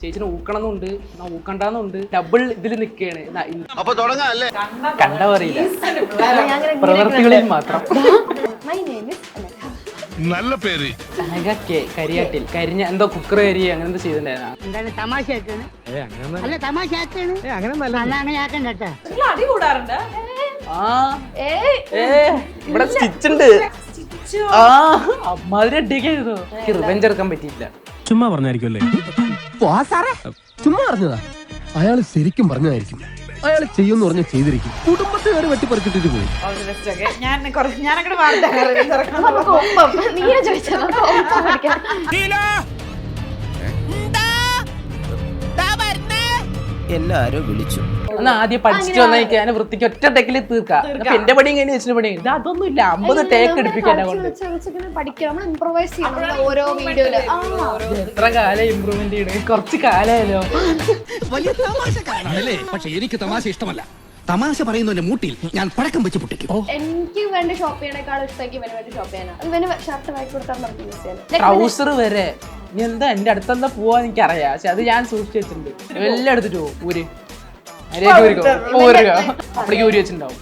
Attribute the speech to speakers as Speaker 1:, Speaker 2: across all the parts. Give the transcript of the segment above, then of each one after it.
Speaker 1: ചേച്ചിനെ ഊക്കണമെന്നുണ്ട്, ഊക്കണ്ടെന്നുണ്ട്, ഡബിൾ ഇതിൽ നിൽക്കുകയാണ്. കണ്ട പറയില്ല, പ്രവൃത്തികളിൽ മാത്രം.
Speaker 2: നല്ല പേര്
Speaker 1: അനഘ കെ കരിയാട്ടിൽ കരിഞ്ഞ എന്തോ കുക്കർ കരി അങ്ങനെ എന്തോ ചെയ്തിട്ടുണ്ടായിരുന്നു.
Speaker 3: എന്താണ് തമാശ അല്ല തമാശ
Speaker 4: അടി കൂടാറുണ്ട്.
Speaker 1: ഇവിടെ സ്റ്റിച്ച് ഉണ്ട്. അമ്മാതിരി അടിയൊക്കെയായിരുന്നു. എനിക്ക് റിവെഞ്ച് എടുക്കാൻ പറ്റിയില്ല.
Speaker 5: ചുമ്മാ പറഞ്ഞായിരിക്കുമല്ലേ?
Speaker 6: ചുമ്മാ പറഞ്ഞതാ. അയാൾ ശരിക്കും പറഞ്ഞതായിരിക്കും. അയാൾ ചെയ്യുമെന്ന് പറഞ്ഞ ചെയ്തിരിക്കും. കുടുംബത്തുകാർ വെട്ടിപ്പറിച്ചിട്ടിട്ട് പോയി. എല്ലാരും വിളിച്ചു.
Speaker 1: ഒന്ന് ആദ്യം പഠിച്ചിട്ട് വന്നാൽ ഞാൻ വൃത്തിക്ക് ഒറ്റ ടേക്കിൽ തീർക്കാം. എന്റെ പണിയും കഴിഞ്ഞ് വെച്ചിട്ട് പണി ഇത് അതൊന്നും ഇല്ല. 50 ടേക്ക് എടുപ്പിക്കാൻ കൊണ്ട് എത്ര കാലം ഇമ്പ്രൂവ്മെന്റ് ചെയ്യണേ. കുറച്ച് കാലമായാലോ.
Speaker 6: വലിയ തമാശക്കാരനാണല്ലേ. പക്ഷെ എനിക്ക് തമാശ ഇഷ്ടമല്ല. തമാശ പറയുന്നതിന്റെ മൂട്ടിൽ ഞാൻ പഴക്കം വെച്ച് പൊട്ടിക്കും.
Speaker 7: എനിക്ക് വേണ്ടി ഷോപ്പ് ചെയ്യണേക്കാളും ഇഷ്ടമാക്കി ഇവന് വേണ്ടി ഷോപ്പ് ചെയ്യാനാണ്. ഷർട്ട് വാങ്ങി കൊടുത്താൽ നമുക്ക് യൂസ് ചെയ്യാൻ.
Speaker 1: ട്രൗസർ വരെ ഇനി എന്താ എന്റെ അടുത്തെന്താ പോവാന്ന് എനിക്കറിയാം. പക്ഷെ അത് ഞാൻ സൂക്ഷിച്ചു വെച്ചിട്ടുണ്ട്. എല്ലാം എടുത്തിട്ട് പോകും. ഊര് അപ്പഴേക്ക് ഊരി വെച്ചിട്ടുണ്ടാവും.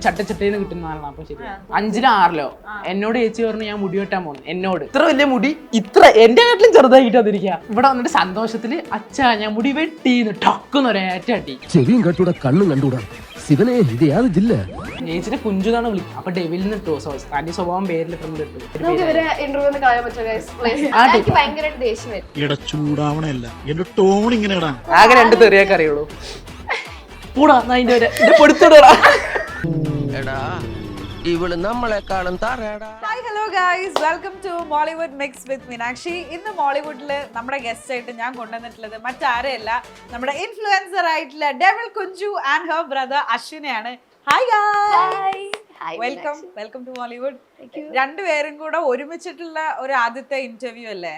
Speaker 1: ചട്ടച്ചട്ടേന്ന് കിട്ടുന്നതാണ്. അപ്പൊ ശരി 5-ലോ 6-ലോ എന്നോട് ചേച്ചി പറഞ്ഞു ഞാൻ മുടി വെട്ടാൻ പോകണം. എന്നോട് ഇത്ര വലിയ മുടി ഇത്ര എന്റെ കാട്ടിലും ചെറുതായിട്ട് അതിരിക്കുക. ഇവിടെ വന്നിട്ട് സന്തോഷത്തില് അച്ഛാ ഞാൻ മുടി വെട്ടീന്ന് ടൊക്കുന്ന ഒരേറ്റാട്ടി.
Speaker 6: ചെവിയും കണ്ടൂടാ കണ്ണും കണ്ടൂടാ. ശിവനെ ഇത് യാത് ജില്ല.
Speaker 1: ചേച്ചിനെ കുഞ്ചുന്നാണ് വിളിക്കും. അപ്പൊ ഡെവിലിന് ഇട്ടു. തന്റെ സ്വഭാവം പേരിൽ ഫ്രണ്ട് ഇട്ടു.
Speaker 2: ചൂടാവണല്ല എന്റെ ടോൺ ഇങ്ങനെ
Speaker 1: ആകെ 2 തെറിയൊക്കെ അറിയുള്ളൂ. കൂടാ അതിന്റെ പൊടുത്തിടാ.
Speaker 6: ഇവള് നമ്മളെക്കാളും താറേടാ.
Speaker 4: Hi hello guys, welcome to Mollywood mix with Meenakshi. ഇന്ന് മോളിവുഡില് നമ്മുടെ ഗസ്റ്റ് ആയിട്ട് ഞാൻ കൊണ്ടുവന്നിട്ടുള്ളത് മറ്റാരെയല്ല, നമ്മുടെ ഇൻഫ്ലുവൻസർ ആയിട്ടുള്ള devil Kunju and her brother അശ്വിനെയാണ്. Hi guys, welcome to Mollywood. രണ്ടുപേരും കൂടെ ഒരുമിച്ചിട്ടുള്ള ഒരു ആദ്യത്തെ ഇന്റർവ്യൂ അല്ലേ?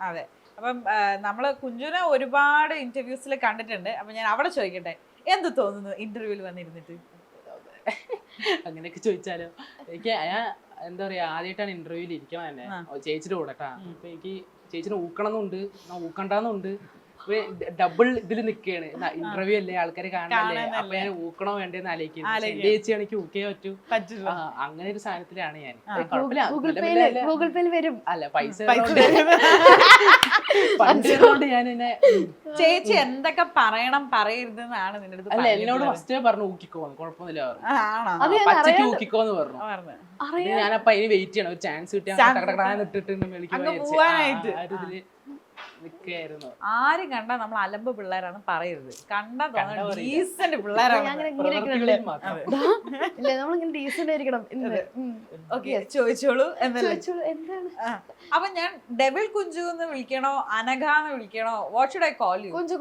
Speaker 7: അതെ.
Speaker 4: അപ്പം നമ്മള് കുഞ്ചുനെ ഒരുപാട് ഇന്റർവ്യൂസിൽ കണ്ടിട്ടുണ്ട്. അപ്പൊ ഞാൻ അവിടെ ചോദിക്കട്ടെ, എന്ത് തോന്നുന്നു ഇന്റർവ്യൂവിൽ വന്നിരുന്നിട്ട്?
Speaker 1: അങ്ങനെയൊക്കെ ചോദിച്ചാലോ. എനിക്ക് എന്താ പറയാ, ആദ്യമായിട്ടാണ് ഇന്റർവ്യൂവിൽ ഇരിക്കണം തന്നെ ചേച്ചിയുടെ കൂടെ കേട്ടാ. അപ്പൊ എനിക്ക് ചേച്ചിനെ ഊക്കണമെന്നുണ്ട്, ഊക്കണ്ടെന്നുണ്ട്. ഡബിൾ ഇതിൽ നിൽക്കുകയാണ്. ഇന്റർവ്യൂ അല്ലേ, ആൾക്കാരെ കാണാനല്ലേ. അപ്പൊ ഞാൻ ഊക്കണോ വേണ്ടേന്ന് ആലോചിക്കുന്നത്. എന്റെ ചേച്ചിയാണ് എനിക്ക് ഊക്കേ പറ്റൂ. അങ്ങനെ ഒരു സാധനത്തിലാണ് ഞാൻ.
Speaker 7: ഗൂഗിൾ പേയിൽ വരും.
Speaker 1: അല്ല പൈസ പണ്ടുകൊണ്ട് ഞാൻ എന്നെ
Speaker 4: ചേച്ചി എന്തൊക്കെ പറയണം പറയരുതെന്നാണ് നിന്റെ അടുത്ത്.
Speaker 1: അല്ല എന്നോട് ഫസ്റ്റ് പറഞ്ഞു ഊക്കിക്കോന്ന്, കുഴപ്പമൊന്നുമില്ല പറഞ്ഞു. പച്ചക്ക് ഊക്കിക്കോന്ന് പറഞ്ഞു. ഞാനപ്പ അതിന് വെയിറ്റ് ചെയ്യണം, ഒരു ചാൻസ് കിട്ടിയാൽ ഇട്ടിട്ടുണ്ട് മേടിക്കുവാനായിട്ട് നിൽക്കായിരുന്നു.
Speaker 4: ആരും കണ്ടാ നമ്മൾ അലമ്പ് പിള്ളേരാണ് പറയരുത്. കണ്ടാ ഡീസന്റ് പിള്ളേരാണ്. ചോദിച്ചോളൂ എന്താണ്. അപ്പൊ ഞാൻ ഡെവിൾ കുഞ്ചു എന്ന് വിളിക്കണോ അനഘ എന്ന് വിളിക്കണോ? What should I call you?
Speaker 7: Kunju.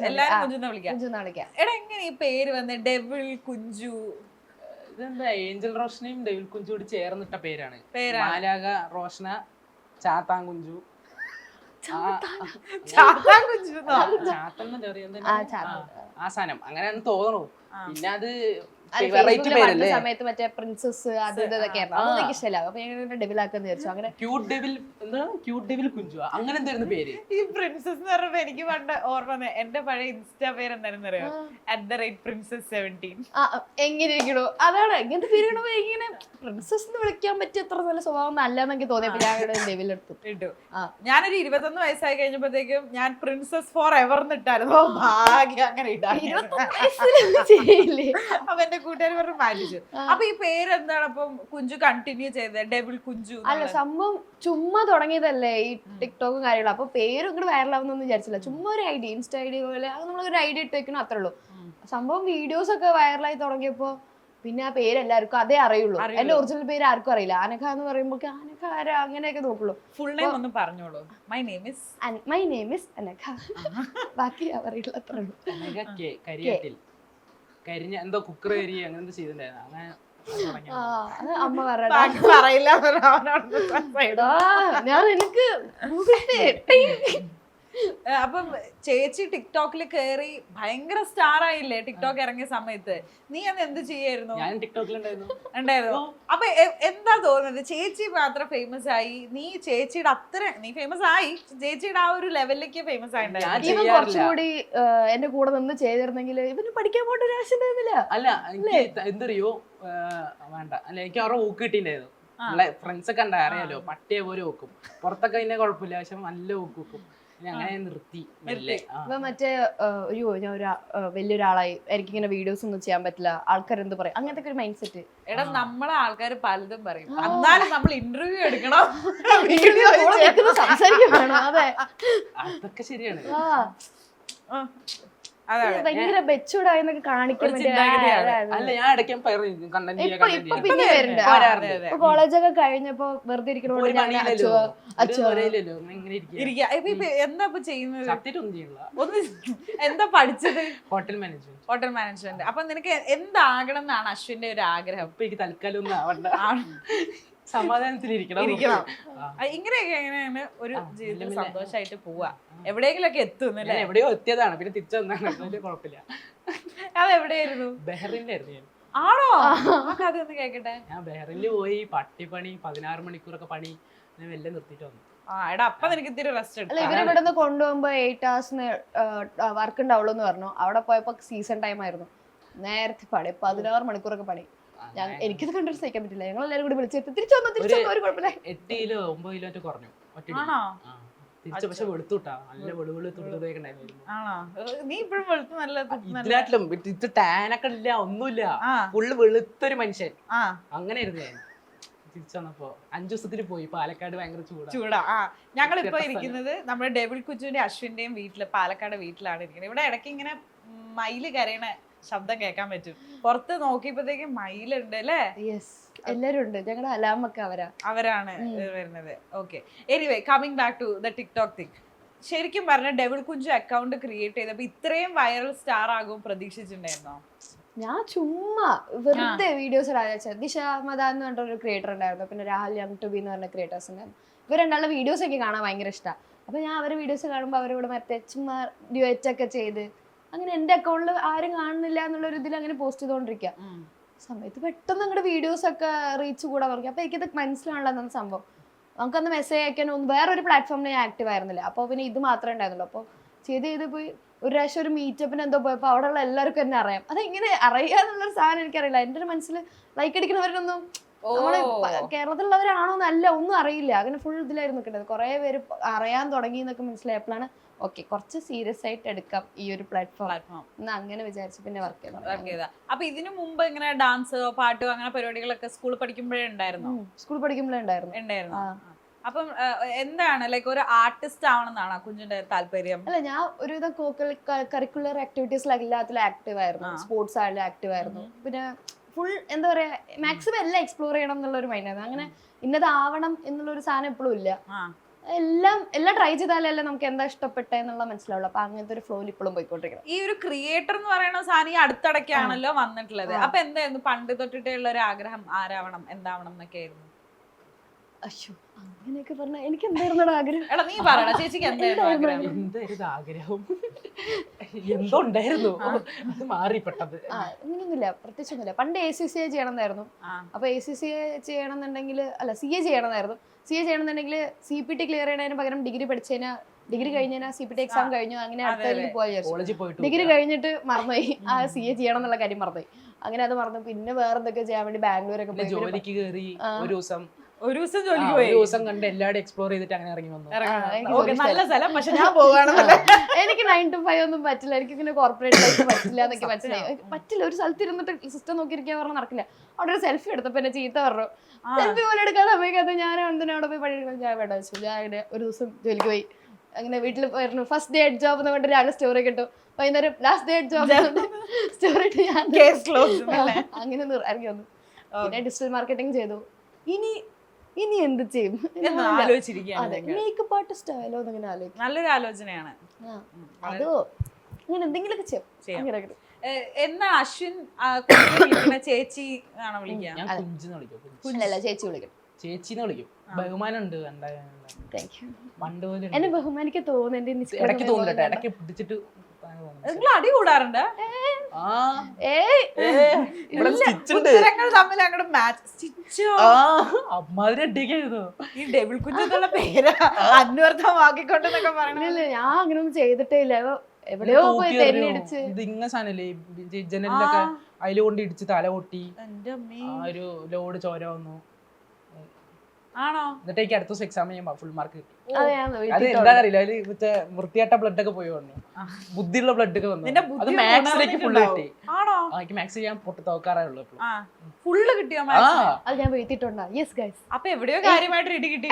Speaker 4: എല്ലാരും കുഞ്ചു എന്ന് വിളിക്കാം. എടാ എങ്ങനെ ഈ പേര് വന്ന് ഡെവിൾ കുഞ്ചു?
Speaker 1: ഇതെന്താ ഏഞ്ചൽ റോഷനയും ഡെവിൾ കുഞ്ചു കൂടി ചേർന്നിട്ട പേരാണ്. മാലാക റോഷന ചാത്താൻ കുഞ്ചു. ആസാനം അങ്ങനെയാന്ന് തോന്നണു. പിന്നെ അത് വെറൈറ്റി പേരല്ലേ.
Speaker 7: സമയത്ത് മറ്റേ പ്രിൻസസ് അത് ഇതൊക്കെ അതൊക്കെ ഇഷ്ടമല്ല. അപ്പൊ ഞാൻ ഡെവിൽ ആക്കാന്ന് വിചാരിച്ചു. അങ്ങനെ
Speaker 1: ക്യൂട്ട് ഡെവിൽ എന്താണ് ക്യൂട്ട് ഡെവിൽ കുഞ്ചു അങ്ങനെ എന്തായിരുന്നു പേര്?
Speaker 4: ഈ പ്രിൻസസ് എന്ന് പറഞ്ഞപ്പോ എനിക്ക് പണ്ട് ഓർമ്മ എന്റെ പഴയ ഇൻസ്റ്റാ പേര് എന്തായിരുന്നു അറിയോ? @princess17.
Speaker 7: എങ്ങനെ ഇരിക്കണോ അതാണ് ഇങ്ങനത്തെ പേര് കിടുമ്പോ ഇങ്ങനെ പ്രിൻസസ് എന്ന് വിളിക്കാൻ പറ്റിയ അത്ര നല്ല സ്വഭാവം അല്ലെന്ന് എനിക്ക് തോന്നിയപ്പോ ഞാൻ ഡെവിൽ എടുത്തു.
Speaker 4: ഞാനൊരു 21 വയസ്സായി കഴിഞ്ഞപ്പോഴത്തേക്കും ഞാൻ പ്രിൻസസ് ഫോർ എവർ ഇട്ടായിരുന്നു. ഭാഗ്യം അങ്ങനെ ഇടാറില്ലേ. അപ്പൊ എന്റെ കൂട്ടുകാർ പറഞ്ഞു മാറ്റിച്ചു. അപ്പൊ ഈ പേര് എന്താണ് അപ്പം കുഞ്ചു കണ്ടിന്യൂ ചെയ്തത്? ഡെവിൾ കുഞ്ചു
Speaker 7: അല്ല, സംഭവം ചുമ്മാ തുടങ്ങിയതല്ലേ ഈ ടിക്ടോക്കും കാര്യങ്ങളും. അപ്പൊ പേര് ഇങ്ങോട്ട് വൈറലാവുന്നൊന്നും വിചാരിച്ചില്ല. ചുമ്മാ ഒരു ഐഡിയ, ഇൻസ്റ്റാ ഐഡി പോലെ നമ്മളൊരു ഐഡിയ ഇട്ട് വെക്കണം, അത്രേ ഉള്ളൂ. സംഭവം വീഡിയോസ് ഒക്കെ വൈറലായി തുടങ്ങിയപ്പോ പിന്നെ ആ പേര് എല്ലാവർക്കും അതേ അറിയുള്ളൂ. എന്റെ ഒറിജിനൽ പേര് ആർക്കും അറിയില്ല. അനഘ എന്ന് പറയുമ്പോ അനഘ ആരാ അങ്ങനെയൊക്കെ നോക്കുള്ളൂ.
Speaker 4: ഫുൾ നെയിം ഒന്ന് പറഞ്ഞോളൂ. My name is
Speaker 7: Anagha. ബാക്കി അറിയില്ല, അത്രേ ഉള്ളൂ.
Speaker 1: അനഘ കെ കരിയാട്ടിൽ കരിഞ്ഞ എന്തോ കുക്കർ കരി അങ്ങനെ എന്തോ ചെയ്തിട്ടുണ്ടായിരുന്നു. അങ്ങനെ
Speaker 7: അമ്മ
Speaker 4: പറയില്ല.
Speaker 7: ഞാൻ എനിക്ക്
Speaker 4: അപ്പം ചേച്ചി ടിക്ടോക്കിൽ കയറി ഭയങ്കര സ്റ്റാർ ആയില്ലേ ടിക്ടോക്ക് ഇറങ്ങിയ സമയത്ത്? നീ അന്ന് എന്ത് ചെയ്യായിരുന്നു?
Speaker 1: ഞാൻ ടിക്ടോക്കിലുണ്ടായിരുന്നു.
Speaker 4: ഉണ്ടായിരുന്നു. അപ്പൊ എന്താ തോന്നുന്നത്, ചേച്ചി മാത്രം ഫേമസ് ആയി, നീ ചേച്ചിയുടെ അത്ര നീ ഫേമസ് ആയി, ചേച്ചിയുടെ ആ ഒരു ലെവലിലേക്ക് ഫേമസ് ആയിട്ടുണ്ടായിരുന്നു?
Speaker 7: ഇവൻ കുറച്ചുകൂടി എന്റെ കൂടെ നിന്ന് ചെയ്തിരുന്നെങ്കിൽ ഇവന് പഠിക്കാൻ പോയിട്ട് ഒരു ആവശ്യം ഉണ്ടായിരുന്നില്ല.
Speaker 1: അല്ല എനിക്ക് എന്തറിയോ വേണ്ട, അല്ല എനിക്ക് അവരുടെ ഊക്ക് കിട്ടിണ്ടായിരുന്നു. നമ്മളെ ഫ്രണ്ട്സ് ഒക്കെ ഉണ്ടായി അറിയാലോ, പട്ടിയെ പോലെ വെക്കും. പുറത്തൊക്കെ അതിനെ കുഴപ്പമില്ല, പക്ഷെ നല്ല ഊക്ക് വെക്കും. അങ്ങനെ നിർത്തി.
Speaker 7: ഇപ്പൊ മറ്റേ ഞാൻ ഒരു വലിയൊരാളായി, എനിക്കിങ്ങനെ വീഡിയോസ് ഒന്നും ചെയ്യാൻ പറ്റില്ല, ആൾക്കാരെന്ത് പറയും, അങ്ങനത്തെ ഒരു മൈൻഡ് സെറ്റ്.
Speaker 4: എടാ നമ്മളെ ആൾക്കാർ പലതും പറയും, എന്നാലും നമ്മൾ ഇന്റർവ്യൂ എടുക്കണം,
Speaker 7: സംസാരിക്കാൻ വേണം. അതെ,
Speaker 1: അതൊക്കെ ശരിയാണ്.
Speaker 7: ഭയങ്കര ബെച്ചൂടായെന്നൊക്കെ കാണിക്കാൻ വേണ്ടി.
Speaker 1: അല്ല ഞാൻ ഇടയ്ക്ക് കണ്ടന്റ്
Speaker 7: ഇപ്പൊ പിന്നെ വരുന്നുണ്ട്. ഇപ്പൊ കോളേജൊക്കെ കഴിഞ്ഞപ്പോ വെറുതെ ഇരിക്കണോണ്ട്
Speaker 4: എന്താ ഇപ്പൊ ചെയ്യുന്നത്?
Speaker 1: സത്യമായിട്ടൊന്നും ചെയ്യണില്ല.
Speaker 4: എന്താ പഠിച്ചത്?
Speaker 1: Hotel management.
Speaker 4: Hotel management. അപ്പൊ നിനക്ക് എന്താകണം എന്നാണ് അശ്വിന്റെ ഒരു ആഗ്രഹം?
Speaker 1: അപ്പൊ എനിക്ക് തൽക്കാലം ഒന്നും ആവണ്ട, സമാധാനത്തിലിരിക്കണം.
Speaker 4: ഇങ്ങനെയൊക്കെ എങ്ങനെയാണ് ഒരു ജീവിതം സന്തോഷമായിട്ട് പോവാ? എവിടെയെങ്കിലൊക്കെ എത്തുന്നല്ലേ?
Speaker 1: എവിടെയോ എത്തിയതാണ്, പിന്നെ തിരിച്ചു വന്നാണ്, വലിയ കുഴപ്പമില്ല.
Speaker 4: അതെവിടെയായിരുന്നു?
Speaker 1: ബഹ്റിനിലായിരുന്നു ഞാൻ.
Speaker 4: ആണോ? ആ കഥ ഒന്ന് കേക്കട്ടെ.
Speaker 1: ഞാൻ ബഹ്റിനിൽ പോയി പട്ടിപ്പണി 16 മണിക്കൂറൊക്കെ പണി വെല്ലം നിർത്തിയിട്ട് വന്നു.
Speaker 4: എടാ അപ്പൊ നിനക്ക് ഇത്തിരി റെസ്റ്റ്
Speaker 7: അല്ല, ഇവര് ഇവിടെ നിന്ന് കൊണ്ടുപോകുമ്പോ 8 hours വർക്ക് ഉണ്ടാവുള്ളൂ എന്ന് പറഞ്ഞു. അവിടെ പോയപ്പോ സീസൺ ടൈം ആയിരുന്നു, നേരത്തെ പണി 16 മണിക്കൂറൊക്കെ പണി. എനിക്കത് കണ്ടിട്ട് സഹിക്കാൻ പറ്റില്ല. ഞങ്ങൾ എല്ലാവരും കൂടി വിളിച്ചെത്തി തിരിച്ചു വന്നു ഒരു കുഴപ്പമില്ല.
Speaker 1: 8 കിലോ 9 കിലോ കുറഞ്ഞു ഒറ്റ. തിരിച്ചു പക്ഷെ വെളുത്തുട്ടാ, നല്ല വെളുവിള് തുള്ളിയൊക്കെ ഉണ്ടായിരുന്നു.
Speaker 4: നീ ഇപ്പഴും വെളുത്ത് നല്ല
Speaker 1: ഇതിനാട്ടിലും ഇത് ടാനൊക്കെ ഇല്ല, ഒന്നുമില്ല, ഫുള്ള് വെളുത്തൊരു മനുഷ്യൻ. അങ്ങനെയായിരുന്നു ഞാൻ. തിരിച്ചു വന്നപ്പോ 5 ദിവസത്തിന് പോയി. പാലക്കാട് ഭയങ്കര ചൂടാ.
Speaker 4: ഞങ്ങളിപ്പോ ഇരിക്കുന്നത് നമ്മുടെ ഡെവിൾ കുഞ്ചുവിന്റെ അശ്വിന്റെയും വീട്ടില്, പാലക്കാട് വീട്ടിലാണ് ഇരിക്കുന്നത്. ഇവിടെ ഇടയ്ക്ക് ഇങ്ങനെ മയില് കരയണ ശബ്ദം കേൾക്കാൻ പറ്റും. പുറത്ത് നോക്കിയപ്പോഴത്തേക്ക് മയിലുണ്ട് അല്ലേ?
Speaker 7: എല്ലാരും ഉണ്ട്. ഞങ്ങളുടെ അലാമൊക്കെ
Speaker 4: അവരാണ് വരുന്നത്. Okay, anyway coming back to the TikTok thing. ശരിക്കും പറഞ്ഞ ഡെവിൾ കുഞ്ചു അക്കൗണ്ട് ക്രിയേറ്റ് ചെയ്തപ്പോ ഇത്രയും വൈറൽ സ്റ്റാർ ആകും പ്രതീക്ഷിച്ചിട്ടുണ്ടായിരുന്നോ?
Speaker 7: ഞാൻ ചുമ്മാ വെറുതെ വീഡിയോസ് ഇടാൻ. ദിശ മദ എന്ന് പറഞ്ഞൊരു ക്രിയേറ്റർ ഉണ്ടായിരുന്നു, പിന്നെ രാഹുൽ യം ടു ബി എന്ന് പറഞ്ഞ ക്രിയേറ്റേഴ്സ് ഉണ്ടായിരുന്നു. ഇവർ രണ്ടാളുടെ വീഡിയോസ് ഒക്കെ കാണാൻ ഭയങ്കര ഇഷ്ടമാണ്. അപ്പൊ ഞാൻ അവരുടെ വീഡിയോസ് കാണുമ്പോൾ അവരോട് മറ്റേ ചുമ്മാ ഡ്യുവറ്റ് ഒക്കെ ചെയ്ത് അങ്ങനെ എന്റെ അക്കൗണ്ടിൽ ആരും കാണുന്നില്ല എന്നുള്ളൊരു ഇതിൽ അങ്ങനെ പോസ്റ്റ് ചെയ്തുകൊണ്ടിരിക്കുക സമയത്ത് പെട്ടെന്ന് അങ്ങോട്ട് വീഡിയോസ് ഒക്കെ റീച്ച് കൂടാൻ തുടങ്ങി. അപ്പൊ എനിക്കത് മനസ്സിലാണല്ലോ എന്നാണ് സംഭവം. നമുക്കന്ന് മെസ്സേജ് അയക്കാനൊന്നും വേറൊരു പ്ലാറ്റ്ഫോമിൽ ഞാൻ ആക്റ്റീവ് ആയിരുന്നില്ല. അപ്പോൾ പിന്നെ ഇത് മാത്രമേ ഉണ്ടായിരുന്നുള്ളൂ. അപ്പോൾ ചെയ്ത് പോയി ഒരു പ്രാവശ്യം ഒരു മീറ്റപ്പിന് എന്തോ പോയപ്പോൾ അവിടെയുള്ള എല്ലാവർക്കും എന്നെ അറിയാം. അതെങ്ങനെ അറിയാന്നുള്ളൊരു സാധനം എനിക്കറിയില്ല. എൻ്റെ ഒരു മനസ്സിൽ ലൈക്ക് അടിക്കുന്നവരൊന്നും നമ്മള് കേരളത്തിലുള്ളവരാണോ എന്നല്ല, ഒന്നും അറിയില്ല. അങ്ങനെ ഫുൾ ഇതിലായിരുന്നു നിൽക്കുന്നത്. കുറേ പേര് അറിയാൻ തുടങ്ങി എന്നൊക്കെ മനസ്സിലായപ്പോഴാണ് ഓക്കെ കുറച്ച് സീരിയസ് ആയിട്ട് എടുക്കാം ഈ ഒരു പ്ലാറ്റ്ഫോം എന്ന് അങ്ങനെ വിചാരിച്ചു പിന്നെ വർക്ക് ചെയ്ത.
Speaker 4: അപ്പൊ ഇതിനു മുമ്പ് ഇങ്ങനെ ഡാൻസോ പാട്ടോ അങ്ങനെ പരിപാടികളൊക്കെ സ്കൂളിൽ പഠിക്കുമ്പോഴേ ഉണ്ടായിരുന്നു?
Speaker 7: സ്കൂളിൽ പഠിക്കുമ്പോഴേ ഉണ്ടായിരുന്നു.
Speaker 4: അപ്പം എന്താണ് ലൈക്ക് ഒരു ആർട്ടിസ്റ്റ് ആവണമെന്നാണ് കുഞ്ചിന്റെ താല്പര്യം?
Speaker 7: അല്ല, ഞാൻ ഒരുവിധം കരിക്കുലർ ആക്ടിവിറ്റീസിൽ എല്ലാത്തിലും ആക്റ്റീവ് ആയിരുന്നു. സ്പോർട്സ് ആയാലും ആക്റ്റീവ് ആയിരുന്നു. പിന്നെ ഫുൾ എന്താ പറയാ മാക്സിമം എല്ലാം എക്സ്പ്ലോർ ചെയ്യണം എന്നുള്ള ഒരു മൈൻഡായിരുന്നു. അങ്ങനെ ഇന്നതാവണം എന്നുള്ളൊരു സാധനം എപ്പോഴും ഇല്ല. എല്ലാം ട്രൈ ചെയ്താലല്ലേ നമുക്ക് എന്താ ഇഷ്ടപ്പെട്ടെന്നുള്ള മനസ്സിലാവുള്ളൂ. അപ്പൊ അങ്ങനത്തെ ഒരു ഫ്ലോയിൽ ഇപ്പോഴും പോയിക്കൊണ്ടിരിക്കണം.
Speaker 4: ഈ ഒരു ക്രിയേറ്റർ എന്ന് പറയുന്ന സാധനം ഈ അടുത്തിടയ്ക്കാണല്ലോ വന്നിട്ടുള്ളത്. അപ്പൊ എന്തായിരുന്നു പണ്ട് തൊട്ടിട്ടുള്ള ഒരു ആഗ്രഹം? ആരാവണം, എന്താവണം എന്നൊക്കെ ആയിരുന്നു?
Speaker 7: അയ്യോ, അങ്ങനെയൊക്കെ പറഞ്ഞാൽ എനിക്ക് എന്തായിരുന്നു ആഗ്രഹം?
Speaker 4: എടാ നീ പറയണ ചേച്ചിക്ക് എന്തായിരുന്നു
Speaker 1: ആഗ്രഹം? എന്തോ ഉണ്ടായിരുന്നു, അത് മാറി പെട്ടത്.
Speaker 7: അങ്ങനെയൊന്നുമില്ല, പ്രത്യേകിച്ചൊന്നുമില്ല. പണ്ട് ACCA ചെയ്യണമെന്നായിരുന്നു. അപ്പൊ ACCA ചെയ്യണമെന്നുണ്ടെങ്കിൽ അല്ല CA ചെയ്യണമെന്നായിരുന്നു. CA ചെയ്യണമെന്നുണ്ടെങ്കിൽ CPT ക്ലിയർ ചെയ്യണതിന് പകരം ഡിഗ്രി പഠിച്ചതിന് ഡിഗ്രി കഴിഞ്ഞാൽ CPT എക്സാം കഴിഞ്ഞു. അങ്ങനെ അടുത്തതിലേക്ക് പോയി ഡിഗ്രി കഴിഞ്ഞിട്ട് മറന്നുപോയി ആ CA ചെയ്യണം എന്നുള്ള കാര്യം മറന്നുപോയി. അങ്ങനെ അത് മറന്നു. പിന്നെ വേറെ എന്തൊക്കെ ചെയ്യാൻ വേണ്ടി ബാംഗ്ലൂരൊക്കെ പോയി
Speaker 1: ജോലിക്ക് കയറി.
Speaker 4: ഒരു ദിവസം ജോലിക്ക് പോയി.
Speaker 1: ഒരു ദിവസം കണ്ട് എല്ലാവരും എക്സ്പ്ലോർ ചെയ്തിട്ട് അങ്ങനെ ഇറങ്ങി വന്നു.
Speaker 4: നല്ല സ്ഥലം, പക്ഷെ ഞാൻ പോവുകയാണെന്നല്ലേ.
Speaker 7: എനിക്ക് 9 to 5 ഒന്നും പറ്റില്ല. എനിക്ക് ഇങ്ങനെ കോർപ്പറേറ്റ് ലൈഫ് പറ്റില്ല എന്നൊക്കെ പറ്റില്ല. ഒരു സ്ഥലത്ത് ഇരുന്നിട്ട് സിസ്റ്റം നോക്കിയിരിക്കാൻ പറഞ്ഞാൽ നടക്കില്ല. അവിടെ ഒരു സെൽഫി എടുത്തപ്പോ എന്നെ ചീത്ത പറഞ്ഞു. സെൽഫി പോലെ എടുക്കാൻ സമയത്ത് ഞാൻ എന്തിനാ അവിടെ പോയി പണിയെടുക്കണം? ഞാൻ വേണ്ട വെച്ചു. ഞാൻ അങ്ങനെ ഒരു ദിവസം ജോലിക്ക് പോയി. അങ്ങനെ വീട്ടിൽ പോയിരുന്നു. ഫസ്റ്റ് ഡേ അറ്റ് ജോബ് എന്ന് പറഞ്ഞിട്ട് രാവിലെ സ്റ്റോറി കിട്ടും. വൈകുന്നേരം last day at job story ഇട്ട് ഞാൻ അങ്ങനെ ഇറങ്ങി വന്നു. പിന്നെ ഡിജിറ്റൽ മാർക്കറ്റിംഗ് ചെയ്തു. ഇനി എന്ത് ചെയ്യും മേക്കപ്പ് ആർട്ടിസ്റ്റ് ആയാലോ എന്നിങ്ങനെ ആലോചിക്കും.
Speaker 4: നല്ലൊരു ആലോചനയാണ്
Speaker 7: അതോ അങ്ങനെ എന്തെങ്കിലുമൊക്കെ ചെയ്യും.
Speaker 4: എന്നാ അശ്വിൻ ചേച്ചി ആണോ വിളിക്കുക?
Speaker 7: അല്ലല്ല, ചേച്ചി വിളിക്കണം.
Speaker 1: ചേച്ചിന്ന് വിളിക്കും. ബഹുമാനം ഉണ്ട്
Speaker 7: താങ്ക് യു.
Speaker 1: പണ്ട് പോലെ ഉണ്ട്.
Speaker 7: എന്നെ ബഹുമാനിക്ക് തോന്നുന്നുണ്ട്.
Speaker 1: ഇടയ്ക്ക് തോന്നില്ല, ഇടയ്ക്ക് പിടിച്ചിട്ട്
Speaker 4: നിങ്ങൾ അടി കൂടാറുണ്ട്?
Speaker 1: ആ
Speaker 7: ഏയ്
Speaker 1: ഇവിടെ stitch ഉണ്ട്.
Speaker 4: ഉത്തരങ്ങൾ തമ്മിൽ അങ്ങോട്ട് മാച്ച്. സ്റ്റിച്ചോ?
Speaker 1: ആ അമ്മാതിരി അടിക്കായിരുന്നു.
Speaker 4: ഈ ഡെവിൾ കുഞ്ചു എന്നുള്ള പേര് അന്വർത്ഥമാക്കിക്കൊണ്ടെന്നൊക്കെ പറയണ
Speaker 7: ഇല്ല, ഞാൻ അങ്ങനെയൊന്നും ചെയ്തിട്ടേ ഇല്ല. എവിടെയോ പോയി തെന്നിടിച്ച്.
Speaker 1: ഇത് ഇങ്ങ സാധനല്ലേ ജനലിലൊക്കെ അതില് കൊണ്ട് ഇടിച്ച് തല പൊട്ടി.
Speaker 4: എന്റെ അമ്മേ.
Speaker 1: ആ ഒരു ലോഡ് ചോര വന്നു.
Speaker 4: ആണോ?
Speaker 1: എന്നിട്ട് എനിക്ക് അടുത്ത ദിവസം എക്സാം ചെയ്യുമ്പോ ഫുൾ മാർക്ക് കിട്ടി.
Speaker 7: അത് ഞാൻ
Speaker 1: അത് എന്താ അറിയില്ല, അതില് മറ്റേ വൃത്തിയായിട്ട ബ്ലഡ് ഒക്കെ പോയി വന്നു, ബുദ്ധിയുള്ള ബ്ലഡ് ഒക്കെ വന്നു.
Speaker 4: നിന്റെ
Speaker 1: അത്
Speaker 4: ബുദ്ധി
Speaker 1: മാത്സിലേക്ക് ഫുള്ള് കിട്ടി.
Speaker 4: ആണോ?
Speaker 1: എനിക്ക് മാത്സ് ചെയ്യാൻ പൊട്ടി തോക്കാറുള്ളൂ.
Speaker 4: ഫുള്ള് കിട്ടിയോ?
Speaker 1: ആ
Speaker 7: അത് ഞാൻ വീഴ്ത്തിട്ടുണ്ടാ. Yes guys.
Speaker 4: അപ്പൊ എവിടെയോ കാര്യമായിട്ട് ഇടി കിട്ടി.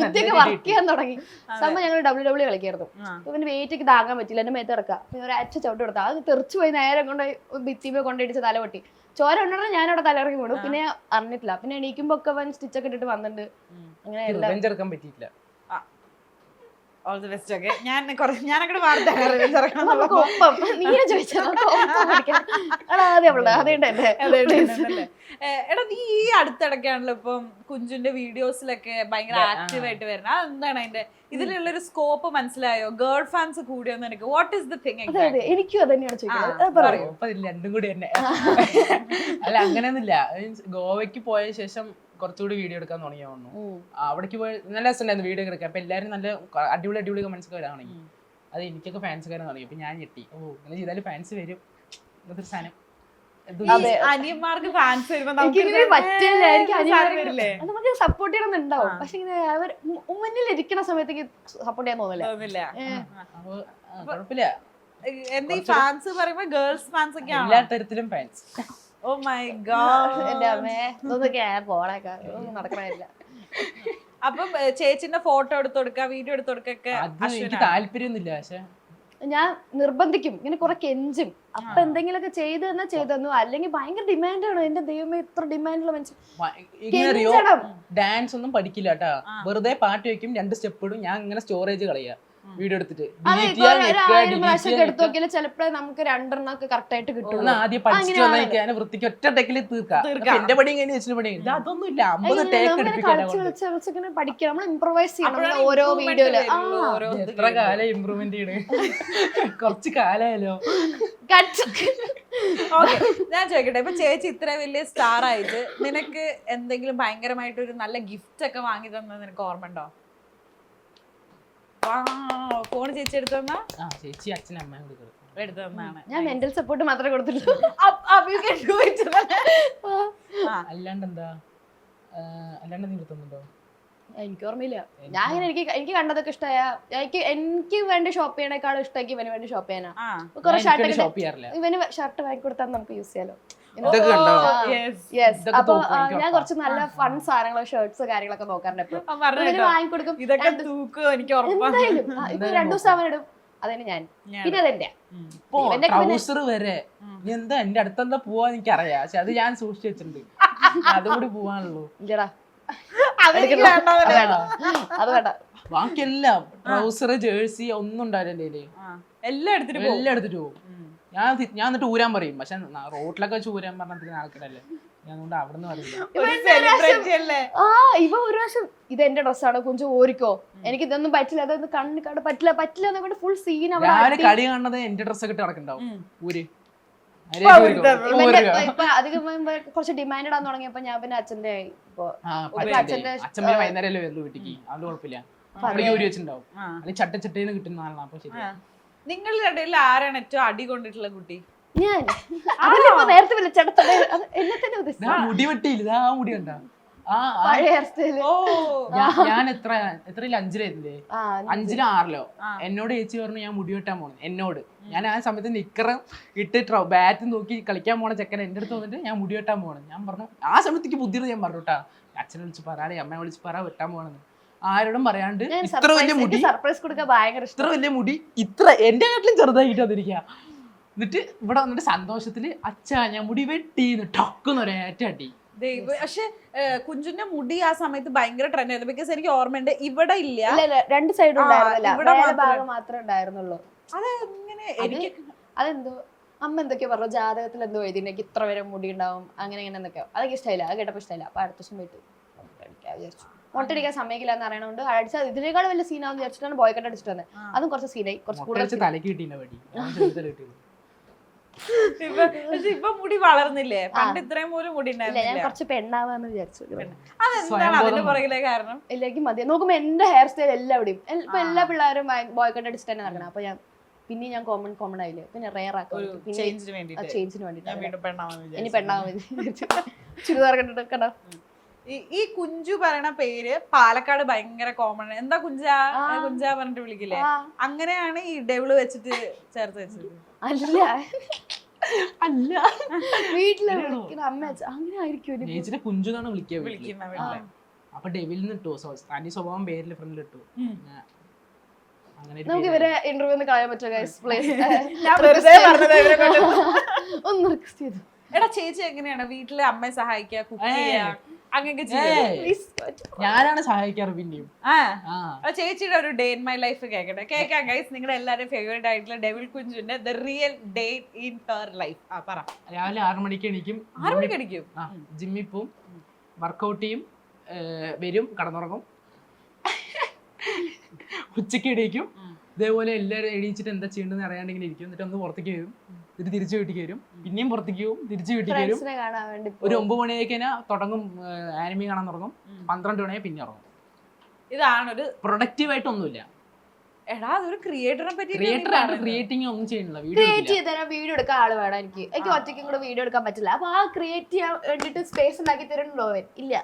Speaker 7: ബുദ്ധിയൊക്കെ വർക്ക് ചെയ്യാൻ തുടങ്ങി. സംഭവം ഞങ്ങൾ WWE കളിക്കായിരുന്നു. അപ്പൊ പിന്നെ വെയിറ്റ് ഒക്കെ താങ്ങാൻ പറ്റില്ല, എന്റെ മേത്ത് കിടക്കാം. ഒരു അച്ഛ ചവിട്ട് കൊടുത്താൽ അത് തെറിച്ചു പോയി നേരെ കൊണ്ട് ഭിത്തിമേ കൊണ്ടിടിച്ച് തല പൊട്ടി. ചോര ഉണ്ടെങ്കിൽ ഞാനവിടെ തലയിറങ്ങി വീണു. പിന്നെ അറിഞ്ഞിട്ടില്ല. പിന്നെ എണീക്കുമ്പോ ഒക്കെ സ്റ്റിച്ചൊക്കെ ഇട്ടിട്ട് വന്നിട്ടുണ്ട്. അങ്ങനെ എല്ലാം
Speaker 1: റിവെഞ്ച് എടുക്കാൻ പറ്റിയില്ല.
Speaker 4: All the best. ഓക്കെ, ഞാനങ്ങോട്ട് വാർത്ത
Speaker 7: നമുക്ക് ഒപ്പം നീ ചോദിച്ചാൽ
Speaker 4: എടാ, നീ ഈ അടുത്തിടയ്ക്കാണല്ലോ ഇപ്പം കുഞ്ചുന്റെ വീഡിയോസിലൊക്കെ ഭയങ്കര ആക്റ്റീവ് ആയിട്ട് വരുന്നത്. അതെന്താണ് അതിന്റെ ഇതിലുള്ളൊരു സ്കോപ്പ് മനസ്സിലായോ? ഗേൾ ഫാൻസ് കൂടിയോന്ന് എനിക്ക്. What is the thing?
Speaker 7: അതെ അതെ, എനിക്കും അത് തന്നെയാണ് ചോദിക്കുന്നത്.
Speaker 1: ഇപ്പൊ രണ്ടും കൂടി തന്നെ. അല്ല അങ്ങനെയൊന്നുമില്ല. ഗോവയ്ക്ക് പോയ ശേഷം കുറച്ചുകൂടി വീഡിയോ എടുക്കാൻ തുടങ്ങി തോന്നുന്നു. അവിടേക്ക് പോയി നല്ല രസമുണ്ടായിരുന്നു വീഡിയോ എടുക്കാൻ. അപ്പൊ എല്ലാവരും നല്ല അടിപൊളി അടിപൊളി കമന്റ്സ് ഒക്കെ വരാണെങ്കിൽ അത് എനിക്കൊക്കെ ഫാൻസ് കയറാൻ തുടങ്ങി. അപ്പൊ ഞാൻ ഞെട്ടി, ഓ ഇങ്ങനെ ചെയ്താലും ഫാൻസ് വരും എന്നൊരു സാധനം.
Speaker 4: അനിയന്മാർക്ക് ഫാൻസ് വരുമ്പോ
Speaker 7: എനിക്കിങ്ങനെ പറ്റില്ല. എനിക്ക്
Speaker 4: വരില്ലേ?
Speaker 7: നമുക്ക് സപ്പോർട്ട് ചെയ്യണമെന്നുണ്ടാവും. പക്ഷെ ഇങ്ങനെ അവർ മുന്നിൽ ഇരിക്കുന്ന സമയത്തേക്ക് സപ്പോർട്ട് ചെയ്യാൻ തോന്നില്ല.
Speaker 1: അപ്പൊ കുഴപ്പമില്ല.
Speaker 4: എന്താ ഈ ഫാൻസ് പറയുമ്പോ ഗേൾസ് ഫാൻസ് ഒക്കെ
Speaker 1: എല്ലാ തരത്തിലും ഫാൻസ്.
Speaker 4: Oh my God.
Speaker 7: എന്റെ അമ്മേ ഇതൊന്നൊക്കെ പോളേക്കാ നടക്കണില്ല.
Speaker 4: അപ്പം ചേച്ചിന്റെ ഫോട്ടോ എടുത്ത് കൊടുക്കുക, വീഡിയോ എടുത്ത് കൊടുക്കൊക്കെ
Speaker 1: അത് എനിക്ക് താല്പര്യമൊന്നുമില്ല. പക്ഷെ
Speaker 7: ഞാൻ നിർബന്ധിക്കും, ഇങ്ങനെ കുറെ കെഞ്ചും. അപ്പൊ എന്തെങ്കിലുമൊക്കെ ചെയ്തു തന്നാ ചെയ്തു തന്നു. അല്ലെങ്കിൽ ഭയങ്കര ഡിമാൻഡാണ്. എന്റെ ദൈവമേ, ഇത്ര ഡിമാൻഡുള്ള മനുഷ്യൻ
Speaker 1: ഡാൻസ് ഒന്നും പഠിക്കില്ല കേട്ടാ. വെറുതെ പാട്ട് വെക്കും, 2 സ്റ്റെപ്പ് ഇടും. ഞാൻ ഇങ്ങനെ സ്റ്റോറേജ് കളയാ വീഡിയോ എടുത്തിട്ട്.
Speaker 7: 1000 പ്രാവശ്യം എടുത്തു നോക്കിയാൽ ചിലപ്പോഴേ നമുക്ക് 2 ഒക്കെ കറക്റ്റ് ആയിട്ട് കിട്ടും.
Speaker 1: ആദ്യം പഠിച്ചു വന്നാൽ വൃത്തിക്ക് ഒറ്റ ടേക്കിൽ തീർക്കാം. എന്റെ പടിയും കഴിഞ്ഞ് വെച്ചിട്ട് പടിയും അതൊന്നും ഇല്ല. 50 ടേക്ക്
Speaker 7: കളിച്ച് പഠിക്കണം. നമ്മൾ ഇംപ്രവൈസ് ചെയ്യണം ഓരോ വീഡിയോയില്.
Speaker 1: എത്ര കാലം ഇമ്പ്രൂവ്മെന്റ് ചെയ്യണേ. കുറച്ച് കാലമായാലോ.
Speaker 4: ഞാൻ ചോദിക്കട്ടെ, ഇപ്പൊ ചേച്ചി ഇത്ര വലിയ സ്റ്റാർ ആയിട്ട് നിനക്ക് എന്തെങ്കിലും ഭയങ്കരമായിട്ട് ഒരു നല്ല ഗിഫ്റ്റ് ഒക്കെ വാങ്ങി തന്നത് നിനക്ക് ഓർമ്മ ഉണ്ടോ? ഫോൺ ചേച്ചി എടുത്തന്നാ?
Speaker 1: ചേച്ചി അച്ഛനും അമ്മയും
Speaker 4: എടുത്തതാണ്.
Speaker 7: ഞാൻ മെന്റൽ സപ്പോർട്ട് മാത്രമേ കൊടുത്തിട്ടുള്ളൂ.
Speaker 1: അല്ലാണ്ട് എന്താ? അല്ലാണ്ട് നീ എടുത്തുണ്ടോ?
Speaker 7: എനിക്ക് ഓർമ്മയില്ല. ഞാൻ ഇങ്ങനെ എനിക്ക് കണ്ടതൊക്കെ ഇഷ്ടമായ എനിക്ക് വേണ്ടി ഷോപ്പ് ചെയ്യണേക്കാളും ഇഷ്ടമാക്കി ഇവന് വേണ്ടി ഷോപ്പ് ചെയ്യാനാ. കുറെ
Speaker 1: ഷോപ്പ് ചെയ്യാറില്ല.
Speaker 7: ഇവന് ഷർട്ട് വാങ്ങി കൊടുത്താൽ നമുക്ക് യൂസ് ചെയ്യാലോ. അപ്പൊ ഞാൻ കുറച്ച് നല്ല ഫൺ സാധനങ്ങളോ ഷർട്ട്സ് കാര്യങ്ങളൊക്കെ നോക്കാറുണ്ട് എപ്പോഴും. വാങ്ങിക്കൊടുക്കും. എന്തായാലും ഇപ്പൊ 2 ദിവസം അവൻ ഇടും. അതന്നെ ഞാൻ. പിന്നെ അതെന്റെ
Speaker 1: ട്രൗസർ വരെ എന്താ എന്റെ അടുത്തെന്താ പോവാ എനിക്കറിയാം. പക്ഷെ അത് ഞാൻ സൂക്ഷിച്ചു വെച്ചിട്ടുണ്ട്. അതുകൂടി പോവാനുള്ളൂ.
Speaker 7: ഇല്ലടാ
Speaker 4: അത്
Speaker 7: വേണ്ട.
Speaker 1: ബാക്കിയെല്ലാം ട്രൗസർ ജേഴ്സി ഒന്നും ഉണ്ടാവില്ല.
Speaker 4: എല്ലാം എടുത്തിട്ട്
Speaker 1: പോകും. ഞാൻ എന്നിട്ട് ഊരാൻ പറയും. പക്ഷെ റോട്ടിലൊക്കെ വെച്ച് ഊരാൻ പറഞ്ഞ ആൾക്കാരല്ലേ. ഞാൻ അതുകൊണ്ട് അവിടെ നിന്ന് പറയില്ല.
Speaker 7: ഇവ ഒരു പ്രാവശ്യം ഇത് എന്റെ ഡ്രസ്സാണ് കുഞ്ചു ഓരിക്കോ, എനിക്ക് ഇതൊന്നും പറ്റില്ല, അതൊന്നും കണ്ണ് പറ്റില്ല എന്നൊക്കെ ഫുൾ സീൻ.
Speaker 1: രാവിലെ കളി കാണുന്നത് എന്റെ ഡ്രസ്സൊക്കെ ഇട്ട് നടക്കണ്ടാവും. ഊര്
Speaker 7: ഇപ്പൊ അധികം കുറച്ച് ഡിമാൻഡ് ആണെന്ന് തുടങ്ങിയപ്പോ ഞാൻ പിന്നെ അച്ഛന്റെ
Speaker 1: അച്ഛൻ വൈകുന്നേരം വരുള്ളൂ വീട്ടിക്ക്. അതുകൊണ്ട് കുഴപ്പമില്ല. ഊരി വെച്ചിട്ടുണ്ടാവും. അല്ലെങ്കിൽ ചട്ടച്ചട്ടേന്ന് കിട്ടുന്ന ആളാണ്. അപ്പൊ ശരി.
Speaker 4: നിങ്ങൾ രണ്ടിൽ ആരാണ് ഏറ്റവും അടി കൊണ്ടിട്ടുള്ള കുട്ടി?
Speaker 7: ഞാൻ നേരത്തെ
Speaker 1: മുടി വെട്ടിയില്ല. ആ മുടി കണ്ട ഞാൻ എത്രയില്ല 5-ലായിരുന്നില്ലേ? 5-ലോ 6-ലോ എന്നോട് ചേച്ചി പറഞ്ഞു ഞാൻ മുടി വെട്ടാൻ പോണു. എന്നോട് ഞാൻ ആ സമയത്ത് നിക്കറും ഇട്ട് ബാറ്റ് നോക്കി കളിക്കാൻ പോണ ചെക്കൻ എന്റെ അടുത്ത് വന്നിട്ട് ഞാൻ മുടി വെട്ടാൻ പോകണം. ഞാൻ പറഞ്ഞു ആ സമയത്തേക്ക് ബുദ്ധിമുട്ട്. ഞാൻ പറഞ്ഞു കേട്ടാ, അച്ഛനെ വിളിച്ച് പറയാതെ അമ്മയെ വിളിച്ച് പറ വെട്ടാൻ പോകണമെന്ന്. ആരോടും പറയാണ്ട് ഇത്ര വലിയ മുടി, ഇത്ര വലിയ മുടി, ഇത്ര എന്റെ നാട്ടിലും ചെറുതായിട്ട് അതിരിക്കുക. എന്നിട്ട് ഇവിടെ വന്നിട്ട് സന്തോഷത്തില് അച്ഛാ ഞാൻ മുടി വെട്ടിന്ന് ടൊക്കുന്നൊരേറ്റ അടി.
Speaker 4: പക്ഷെ കുഞ്ചുന്റെ മുടി ആ സമയത്ത് ഭയങ്കര ട്രെൻഡ് ആയിരുന്നു. ബിക്കോസ് എനിക്ക് ഓർമ്മയുണ്ട് ഇവിടെ ഇല്ല,
Speaker 7: 2 സൈഡും മാത്രമേ ഉണ്ടായിരുന്നുള്ളൂ.
Speaker 4: അതെങ്ങനെ എനിക്ക്
Speaker 7: അതെന്തോ അമ്മ എന്തൊക്കെയോ പറഞ്ഞു, ജാതകത്തിൽ എന്തോ എഴുതി എനിക്ക് ഇത്ര വരെ മുടി ഉണ്ടാവും അങ്ങനെ ഇങ്ങനെ എന്തൊക്കെയോ. അതൊക്കെ ഇഷ്ടമായില്ല. അത് കേട്ടപ്പോ ഇഷ്ടമായില്ല. അപ്പൊ അടുത്ത ദിവസം പോയിട്ട് അടിക്കാം വിചാരിച്ചു. മുട്ടടിക്കാൻ സമ്മതിക്കില്ല എന്ന് അറിയണോണ്ട് അടിച്ചാൽ ഇതിനേക്കാൾ വലിയ സീനാന്ന് വിചാരിച്ചിട്ടാണ് ബോയ് കട്ട് അടിച്ചിട്ട് വന്നത്. അതും കുറച്ച് സീനായി, കുറച്ച് കൂടുതൽ
Speaker 1: തലക്ക് കിട്ടിയില്ല പടി. കിട്ടിയത്
Speaker 4: ഇപ്പൊ മുടി വളർന്നില്ലേ? പണ്ട് ഇത്രയും പോലും മുടി
Speaker 7: ഞാൻ
Speaker 4: ഉണ്ടായിരുന്നില്ല.
Speaker 7: കുറച്ച് പെണ്ണാവാന്ന് വിചാരിച്ചു.
Speaker 4: അതെന്താണ് അതിന്റെ പുറകിലെ കാരണം?
Speaker 7: ഇല്ലെങ്കിൽ മതി നോക്കുമ്പോ എന്റെ ഹെയർ സ്റ്റൈൽ എല്ലാവിടെയും ഇപ്പൊ എല്ലാ പിള്ളേരും ബോയ് കട്ട് അടിച്ചിട്ട് തന്നെ നടക്കണം. അപ്പൊ ഞാൻ കോമൺ ആയില്ലേ, പിന്നെ റെയർ ആക്കും
Speaker 4: ചേഞ്ചിന് വേണ്ടിട്ട്.
Speaker 7: ചേഞ്ചിന് വേണ്ടിട്ട് ഇനി
Speaker 4: വേണ്ടിട്ട്
Speaker 7: പെണ്ണാവാൻ ചുരിദാർ കണ്ടിട്ട് കണ്ടോ.
Speaker 4: ഈ കുഞ്ചു പറയണ പേര് പാലക്കാട് ഭയങ്കര കോമൺ. എന്താ കുഞ്ചാ കുഞ്ചാ പറഞ്ഞിട്ട് വിളിക്കില്ലേ? അങ്ങനെയാണ് ഈ ഡെവിള് വെച്ചിട്ട് ചേർത്ത് വെച്ചത്.
Speaker 7: അല്ല വീട്ടിലെ വിളിക്കുന്ന അമ്മ അങ്ങനെ ആയിരിക്കും.
Speaker 1: ചേച്ചിനെ കുഞ്ചുന്നാണ് വിളിക്കുക.
Speaker 4: വിളിക്കുന്ന വീട്ടില്.
Speaker 1: അപ്പൊ ഡെവിലിന് ഇട്ടു, തനി സ്വഭാവം പേരിൽ ഫ്രണ്ടിൽ ഇട്ടു. അങ്ങനെ
Speaker 7: നമുക്ക് ഇവരെ ഇന്റർവ്യൂ ഒന്ന് കളയാൻ പറ്റുമോ ഗൈസ് പ്ലീസ്?
Speaker 4: ഞാൻ വെറുതെ പറഞ്ഞതാ ഇവരെ കൊണ്ട്.
Speaker 7: ഒന്ന് റിക്വസ്റ്റ് ചെയ്തു.
Speaker 4: എടാ ചേച്ചി എങ്ങനെയാണ് വീട്ടിലെ അമ്മയെ സഹായിക്കുക, കുക്ക് ചെയ്യുക, അങ്ങനെയൊക്കെ ചെയ്യുക?
Speaker 1: ഞാനാണ് സഹായിക്കാറ് പിന്നെയും.
Speaker 4: ചേച്ചിയുടെ ഒരു ഡേ ഇൻ മൈ ലൈഫ് കേൾക്കട്ടെ. കേൾക്കാം ഗൈസ്, നിങ്ങളുടെ എല്ലാവരും ഫേവറേറ്റ് ആയിട്ടുള്ള ഡെവിൾ കുഞ്ചുവിന്റെ the real day in her life. പറ.
Speaker 1: രാവിലെ 6 മണിക്ക് എണീക്കും.
Speaker 4: 6 മണിക്ക് എണീക്കും?
Speaker 1: ജിമ്മിൽ പോവും, വർക്കൗട്ട് ചെയ്യും, വരും, കടന്നുറങ്ങും, ഉച്ചയ്ക്ക് എണീക്കും. ഇതേപോലെ എല്ലാവരും എണീച്ചിട്ട് എന്താ ചെയ്യേണ്ടതെന്ന് അറിയാണ്ടെങ്കിലും ഇരിക്കും. എന്നിട്ട് ഒന്ന് പുറത്തേക്ക് വരും, എന്നിട്ട് തിരിച്ചു വീട്ടിലേക്ക് വരും, പിന്നെയും പുറത്തേക്ക് പോകും, തിരിച്ചു വീട്ടിലേക്ക് വരും. ഒരു 9 മണിയൊക്കെ തുടങ്ങും, ആനിമി കാണാൻ തുടങ്ങും. 12 മണിയായി പിന്നെ ഉറങ്ങും.
Speaker 4: ഇതാണ് ഒരു
Speaker 1: പ്രൊഡക്റ്റീവ് ആയിട്ടൊന്നുമില്ല.
Speaker 4: എടാ അതൊരു ക്രിയേറ്ററിനെ പറ്റി.
Speaker 1: ക്രിയേറ്റിംഗ് ഒന്നും ചെയ്യണില്ല.
Speaker 7: ക്രിയേറ്റ് ചെയ്ത് വീഡിയോ എടുക്കാൻ ആള് വേണം. എനിക്ക് ഒറ്റയ്ക്കും കൂടെ വീഡിയോ എടുക്കാൻ പറ്റില്ല. അപ്പൊ ആ ക്രിയേറ്റ് ചെയ്യാൻ വേണ്ടിട്ട് സ്പേസ് ഉണ്ടാക്കി തരുന്നുണ്ടോ? ഇല്ല.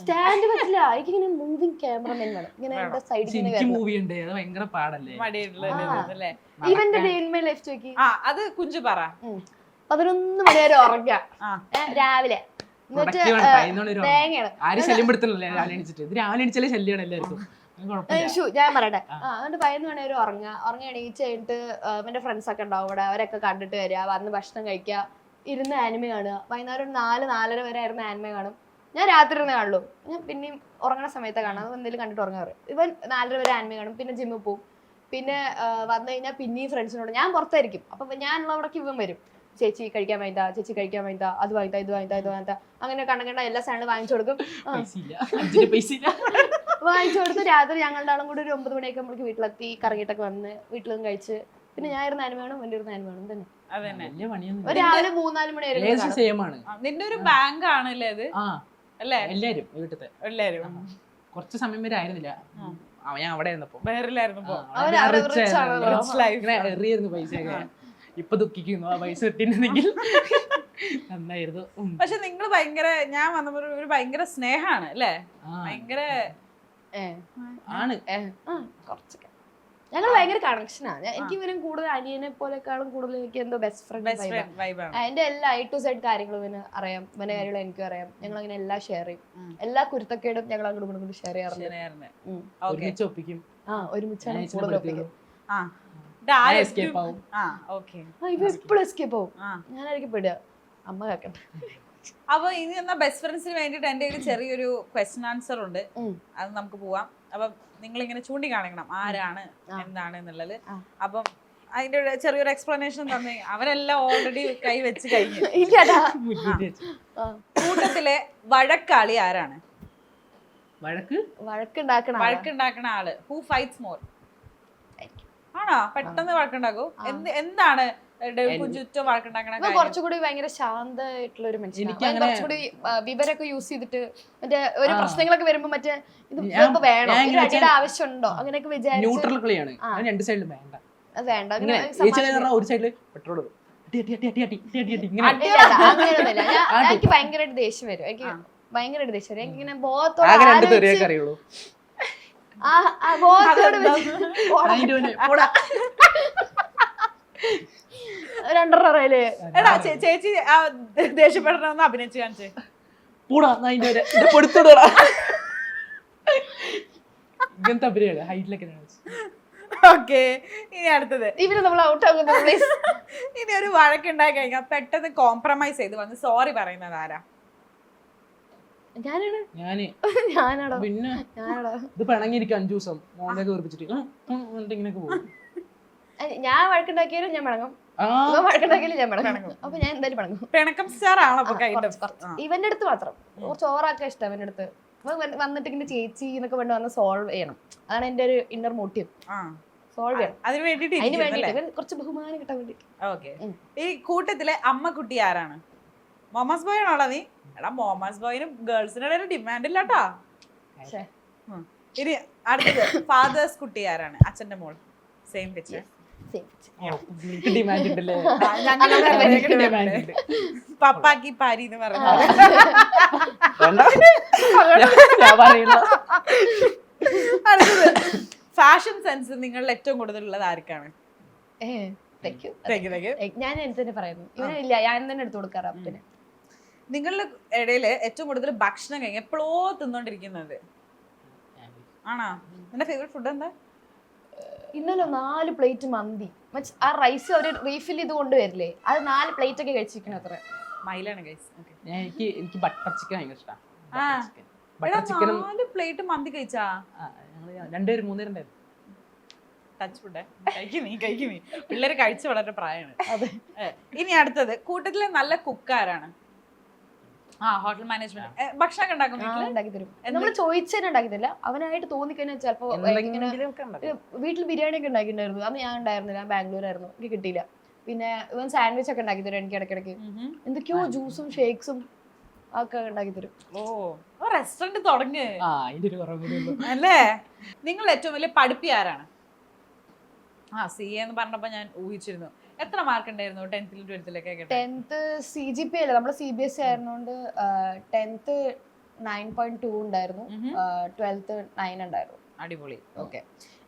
Speaker 7: സ്റ്റാൻഡ് പറ്റില്ല. എനിക്കിങ്ങനെ മൂവിങ് ക്യാമറമാൻ വേണം. ഇങ്ങനെ എന്റെ സൈഡിൽ
Speaker 1: മൂവി ഉണ്ട്, അത് ഭയങ്കര പാടല്ലേ.
Speaker 7: ഇവന്റെ ഡേ ഇൻ മൈ ലൈഫ് ചോദിക്കി.
Speaker 4: അത് കുഞ്ചു പറ.
Speaker 7: 11 മണി വരെ ഉറങ്ങാ രാവിലെ. എന്നിട്ട് തേങ്ങയാണ്.
Speaker 1: ആരും ശല്യം പെടുത്തണല്ലേ രാവിലെ എണീച്ചിട്ട്. ഇത് രാവിലെ എണീച്ചാലേ ശല്യമാണ് എല്ലാവർക്കും.
Speaker 7: ഞാൻ പറയട്ടെ. അതുകൊണ്ട് 11 മണി വരെ ഉറങ്ങി എണീച്ച് കഴിഞ്ഞിട്ട് എന്റെ ഫ്രണ്ട്സ് ഒക്കെ ഉണ്ടാവും ഇവിടെ. അവരൊക്കെ കണ്ടിട്ട് വരിക, വന്ന് ഭക്ഷണം കഴിക്കുക, ഇരുന്ന് ആനിമ കാണുക. വൈകുന്നേരം 4-4:30 വരെ ആയിരുന്നു ആനിമ കാണും. ഞാൻ രാത്രി ഇരുന്ന് കാണുള്ളൂ. ഞാൻ പിന്നെയും ഉറങ്ങണ സമയത്ത് കാണാം. അത് എന്തെങ്കിലും കണ്ടിട്ട് ഉറങ്ങാറ്. ഇവൻ 4:30 വരെ ആനിമ കാണും. പിന്നെ ജിമ്മിൽ പോവും. പിന്നെ വന്നു കഴിഞ്ഞാൽ പിന്നെയും ഫ്രണ്ട്സിനോട് ഞാൻ പുറത്തായിരിക്കും. അപ്പൊ ഞാനുള്ളവിടേക്ക് ഇവൻ വരും. ചേച്ചി കഴിക്കാൻ വേണ്ട, ചേച്ചി കഴിക്കാൻ വേണ്ട, അത് വാങ്ങിത്താ, ഇത് വാങ്ങിത്താ, ഇത് വാങ്ങിത്താ, അങ്ങനെ കണ്ട എല്ലാ സാധനവും വാങ്ങിച്ചു കൊടുക്കും. വാങ്ങിച്ചു കൊടുത്ത് രാത്രി ഞങ്ങളുടെ ആളും കൂടി ഒരു 9 മണിയൊക്കെ നമ്മൾക്ക് വീട്ടിലെത്തി കറങ്ങിയിട്ടൊക്കെ വന്ന് വീട്ടിലും കഴിച്ച് പിന്നെ ഞാൻ ഇരുന്ന് ആനിമ വേണം, വലിയ ആനിമ വേണം തന്നെ. രാവിലെ 3-4 മണി വരെ.
Speaker 4: നിന്റെ ഒരു ബാങ്ക് ആണല്ലേ അത്? അല്ലേ?
Speaker 1: എല്ലാരും വീട്ടിലത്തെ എല്ലാരും കുറച്ച് സമയം വരെ ആയിരുന്നില്ല. ഞാൻ അവിടെ ആയിരുന്നപ്പോ എറിയായിരുന്നു പൈസയൊക്കെ. ഇപ്പൊ ദുഃഖിക്കുന്നു ആ പൈസ കിട്ടിയിരുന്നെങ്കിൽ നന്നായിരുന്നു.
Speaker 4: പക്ഷെ നിങ്ങൾ ഭയങ്കര, ഞാൻ വന്നപ്പോ ഒരു ഭയങ്കര സ്നേഹാണ് അല്ലേ? ഭയങ്കര
Speaker 1: ആണ്.
Speaker 7: കുറച്ചൊക്കെ ഞങ്ങൾ ഭയങ്കര കണക്ഷനാണ്. എനിക്ക് ഇവരും കൂടുതൽ അനിയനെ പോലെക്കാളും കൂടുതൽ എനിക്ക് എന്തോ ബെസ്റ്റ് ഫ്രണ്ട് വൈബാണ്. എന്റെ എല്ലാ A to Z കാര്യങ്ങളും ഇവന് അറിയാം, ഇവന്റെ കാര്യങ്ങളും എനിക്കും അറിയാം. ഞങ്ങൾ അങ്ങനെ എല്ലാം ഷെയർ ചെയ്യും. എല്ലാ കുരുത്തക്കേടും ഞങ്ങൾ അങ്ങോട്ട് ഇങ്ങോട്ട് ഷെയർ ചെയ്യാറുണ്ട്. ഒരുമിച്ചാണ് എപ്പോഴും എസ്കേപ്പ് ആവും. ഞാനായിരിക്കും പെടുക, അമ്മ കേൾക്കട്ടെ.
Speaker 4: അപ്പൊ ഇനി എന്നാ ബെസ്റ്റ് ഫ്രണ്ട്സിന് വേണ്ടിട്ട് എന്റെ കയ്യിൽ ചെറിയൊരു ക്വസ്റ്റ്യൻ ആൻസർ ഉണ്ട്. അത് നമുക്ക് പോവാം. അപ്പൊ നിങ്ങൾ ഇങ്ങനെ ചൂണ്ടി കാണിക്കണം ആരാണ് എന്താണ് എന്നുള്ളത്. അപ്പം അതിന്റെ ചെറിയൊരു എക്സ്പ്ലനേഷൻ തന്നെ. അവരെല്ലാം ഓൾറെഡി കൈ വെച്ച് കഴിഞ്ഞു. കൂട്ടത്തിലെ വഴക്കാളി ആരാണ്? വഴക്കുണ്ടാക്കണ ആള്. Who fights more? ആണോ? പെട്ടെന്ന് വഴക്കുണ്ടാക്കൂ. എന്താണ്
Speaker 7: കുറച്ചുകൂടി ഭയങ്കര ശാന്തമായിട്ടുള്ള ഒരു മനുഷ്യനാണ്. കുറച്ചുകൂടി വിവരൊക്കെ യൂസ് ചെയ്തിട്ട് മറ്റേ ഒരു പ്രശ്നങ്ങളൊക്കെ വരുമ്പോ മറ്റേ ഇത് വേണം, അടിയുടെ ആവശ്യമുണ്ടോ അങ്ങനെയൊക്കെ വിചാരിച്ചു.
Speaker 1: ന്യൂട്രൽ കളിയാണ്. രണ്ട് സൈഡിലും വേണ്ട,
Speaker 7: അത് വേണ്ട.
Speaker 1: ഒരു സൈഡില് പെട്രോൾ
Speaker 7: അങ്ങനെയൊന്നുമില്ല. എനിക്ക് ഭയങ്കരമായിട്ട് ദേഷ്യം വരും. എനിക്ക് ഭയങ്കരമായിട്ട് ദേഷ്യം വരും. എനിക്കിങ്ങനെ ബോധത്തോടെ
Speaker 1: അറിയുള്ളൂ.
Speaker 4: ചേച്ചി ദേഷ്യപ്പെടണമെന്ന് അഭിനയിച്ച് കാണിച്ചേ.
Speaker 1: ഇങ്ങനത്തെ അഭിനയാണ് ഹൈറ്റിലൊക്കെ.
Speaker 4: ഓക്കെ, ഇനി അടുത്തത്.
Speaker 7: ഇവര് നമ്മൾ ഔട്ട് ആകുന്ന
Speaker 4: ഇനി ഒരു വഴക്കുണ്ടായി കഴിഞ്ഞാൽ പെട്ടെന്ന് കോംപ്രമൈസ് ചെയ്ത് വന്ന് സോറി പറയുന്നത് ആരാ?
Speaker 7: ഞാനാണോ?
Speaker 1: പിന്നെ ഇത് പിണങ്ങിയിരിക്കും 5 ദിവസം മോനെ വീർപ്പിച്ചിട്ട് ഇങ്ങനെയൊക്കെ പോകും.
Speaker 7: ഞാൻ വഴക്കുണ്ടാക്കിയാലും ഞാൻ പിണങ്ങും.
Speaker 1: ആ
Speaker 7: ഇവൻ വഴക്കുണ്ടാക്കിയാലും ഞാൻ പിണങ്ങും. അപ്പൊ ഞാൻ എന്തായാലും പിണങ്ങും.
Speaker 4: പിണക്കം സ്റ്റാർ ആണോ അപ്പൊ kind of?
Speaker 7: ഇവന്റെ അടുത്ത് മാത്രം കുറച്ച് ഓവറാക്കാൻ ഇഷ്ടം ഇവന്റെ അടുത്ത്. വന്നിട്ട് ഇങ്ങനെ ചേച്ചി എന്നൊക്കെ വേണ്ടി വന്ന് സോൾവ് ചെയ്യണം. അതാണ് എന്റെ ഒരു ഇന്നർ മോട്ടീവ്.
Speaker 4: ആ.
Speaker 7: സോൾവ് ചെയ്യണം.
Speaker 4: അതിന് വേണ്ടിട്ട്
Speaker 7: അതിന് വേണ്ടിട്ട് ഇവൻ കുറച്ച് ബഹുമാനം കിട്ടാൻ വേണ്ടി.
Speaker 4: ഓക്കെ. ഈ കൂട്ടത്തിലെ അമ്മക്കുട്ടി ആരാണ്? മോമസ് ബോയ് ആണോ നീ? എടാ മോമസ് ബോയിന് ഗേൾസിന്റെ ഇടയിൽ ഡിമാൻഡ് ഇല്ലാട്ടാ. ഇനി അടുത്തത് ഫാദേഴ്സ് കുട്ടി ആരാണ്? അച്ഛന്റെ മോൾ. Same picture.
Speaker 1: ഡിമാൻഡ് ഉണ്ടല്ലേ?
Speaker 4: പപ്പാക്കി പാരി എന്ന് പറഞ്ഞു.
Speaker 1: ഞാൻ പറയുന്നു.
Speaker 4: അടുത്തത് ഫാഷൻ സെൻസ് നിങ്ങളിൽ ഏറ്റവും കൂടുതലുള്ളത് ആർക്കാണ്?
Speaker 7: Thank you.
Speaker 4: Thank you, thank you.
Speaker 7: ഞാൻ എനിക്ക് തന്നെ പറയുന്നു. ഇവനില്ല, ഞാൻ തന്നെ എടുത്തു കൊടുക്കാറ് അപ്പന്.
Speaker 4: നിങ്ങളുടെ ഇടയില് ഏറ്റവും കൂടുതൽ ഭക്ഷണം കഴിഞ്ഞ് എപ്പോഴോ തിന്നോണ്ടിരിക്കുന്നത് ആണോ? നിന്റെ ഫേവറേറ്റ് ഫുഡ് എന്താ?
Speaker 7: ഇന്നലെ 4 പ്ലേറ്റ് മന്തി. ആ റൈസ് ഒരു റീഫിൽ ചെയ്ത് കൊണ്ടുവരില്ലേ, അത് 4 പ്ലേറ്റ് ഒക്കെ കഴിച്ചിരിക്കണം. അത്ര
Speaker 4: മൈലാണ് ഗൈസ്.
Speaker 1: എനിക്ക് ബട്ടർ ചിക്കൻ ഭയങ്കര ഇഷ്ടമാണ്.
Speaker 4: ആ.
Speaker 1: ബട്ടർ ചിക്കനും
Speaker 4: 4 പ്ലേറ്റ് മന്തി കഴിച്ചാ?
Speaker 1: രണ്ടുപേരും 3 നേരം ഉണ്ടായിരുന്നു.
Speaker 4: ടച്ച് ഫുഡ് കഴിക്കും നീ. പിള്ളേര് കഴിച്ച വളരെ പ്രായമാണ്. ഇനി അടുത്തത് കൂട്ടത്തിലെ നല്ല കുക്കാരാണ്? ആ, ഹോട്ടൽ മാനേജ്മെന്റ് ഭക്ഷണം ഉണ്ടാക്കും
Speaker 7: ഉണ്ടാക്കി തരും. നമ്മൾ ചോദിച്ചതിനെ ഉണ്ടാക്കി തരില്ല, അവനായിട്ട് തോന്നിക്കഴിഞ്ഞാൽ ചിലപ്പോ ഇങ്ങനെ വീട്ടിൽ ബിരിയാണി ഒക്കെ ഉണ്ടാക്കിയിട്ടുണ്ടായിരുന്നു. അന്ന് ഞാൻ ഉണ്ടായിരുന്നില്ല, ഞാൻ ബാംഗ്ലൂരായിരുന്നു, എനിക്ക് കിട്ടിയില്ല. പിന്നെ ഇവൻ സാൻഡ്വിച്ച് ഒക്കെ ഉണ്ടാക്കി തരും എനിക്ക് ഇടയ്ക്കിടയ്ക്ക്. എന്തൊക്കെയോ ജ്യൂസും ഷേക്സും ഒക്കെ ഉണ്ടാക്കി തരും.
Speaker 4: ഓ, റെസ്റ്റോറന്റ് തുടങ്ങ് അല്ലേ? നിങ്ങൾ ഏറ്റവും വലിയ പഠിപ്പി ആരാണ്? CA എന്ന് പറഞ്ഞപ്പോ ഞാൻ ഊഹിച്ചിരുന്നു. എത്ര മാർക്ക് ഉണ്ടായിരുന്നു 10th 12th?
Speaker 7: 10th CGP അല്ലേ, നമ്മള് CBSE ആയിരുന്നോണ്ട് 10th 9.2 ഉണ്ടായിരുന്നു, 12th 9 ഉണ്ടായിരുന്നു.
Speaker 4: അടിപൊളി. ഓക്കെ.